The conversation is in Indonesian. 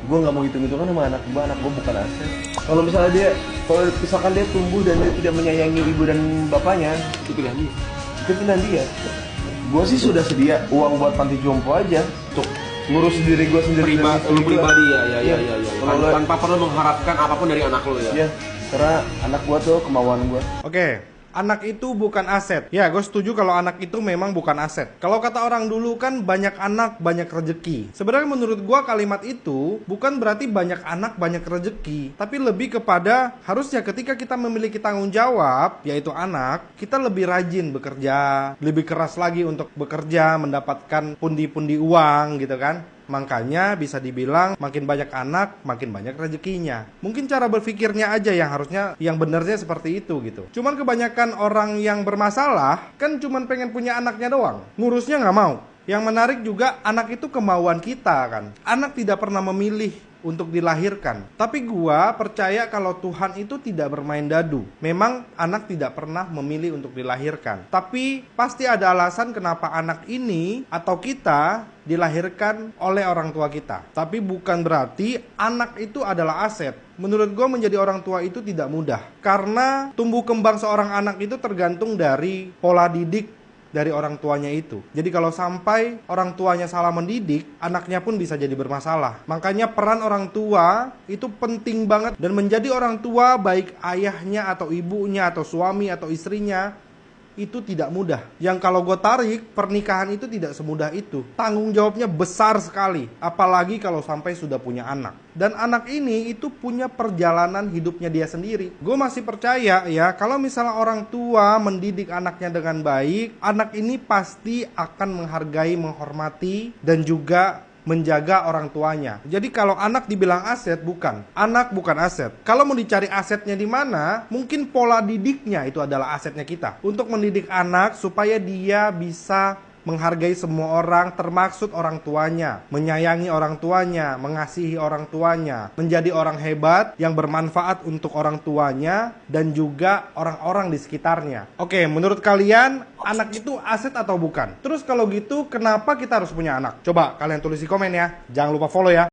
Gue nggak mau hitung-hitungan sama anak gue bukan aset. Kalau misalkan dia tumbuh dan dia tidak menyayangi ibu dan bapaknya, itu pilihan dia. Itu pilihan dia. Gue sih sudah sedia uang buat panti jompo aja untuk ngurus diri gue sendiri. Lu pribadi ya. Tanpa perlu mengharapkan apapun dari anak lu ya. Iya, karena anak gue tuh kemauan gue. Oke, anak itu bukan aset. Ya, gue setuju kalau anak itu memang bukan aset. Kalau kata orang dulu kan banyak anak, banyak rezeki. Sebenarnya menurut gue kalimat itu bukan berarti banyak anak, banyak rezeki. Tapi lebih kepada harusnya ketika kita memiliki tanggung jawab, yaitu anak, kita lebih rajin bekerja, lebih keras lagi untuk bekerja, mendapatkan pundi-pundi uang gitu kan. Makanya bisa dibilang makin banyak anak, makin banyak rezekinya. Mungkin cara berpikirnya aja yang harusnya, yang benernya seperti itu gitu. Cuman kebanyakan orang yang bermasalah kan cuman pengen punya anaknya doang, ngurusnya nggak mau. Yang menarik juga anak itu kemauan kita kan. Anak tidak pernah memilih untuk dilahirkan. Tapi gua percaya kalau Tuhan itu tidak bermain dadu. Memang anak tidak pernah memilih untuk dilahirkan. Tapi pasti ada alasan kenapa anak ini atau kita dilahirkan oleh orang tua kita. Tapi bukan berarti anak itu adalah aset. Menurut gue menjadi orang tua itu tidak mudah. Karena tumbuh kembang seorang anak itu tergantung dari pola didik dari orang tuanya itu. Jadi kalau sampai orang tuanya salah mendidik, anaknya pun bisa jadi bermasalah. Makanya peran orang tua itu penting banget. Dan menjadi orang tua, baik ayahnya atau ibunya atau suami atau istrinya, itu tidak mudah. Yang kalau gue tarik, pernikahan itu tidak semudah itu. Tanggung jawabnya besar sekali. Apalagi kalau sampai sudah punya anak. Dan anak ini itu punya perjalanan hidupnya dia sendiri. Gue masih percaya ya, kalau misalnya orang tua mendidik anaknya dengan baik, anak ini pasti akan menghargai, menghormati, dan juga menjaga orang tuanya. Jadi kalau anak dibilang aset, bukan. Anak bukan aset. Kalau mau dicari asetnya di mana, mungkin pola didiknya itu adalah asetnya kita. Untuk mendidik anak supaya dia bisa menghargai semua orang, termaksud orang tuanya, menyayangi orang tuanya, mengasihi orang tuanya, menjadi orang hebat yang bermanfaat untuk orang tuanya dan juga orang-orang di sekitarnya. Oke, menurut kalian anak itu aset atau bukan? Terus kalau gitu kenapa kita harus punya anak? Coba kalian tulis di komen ya. Jangan lupa follow ya.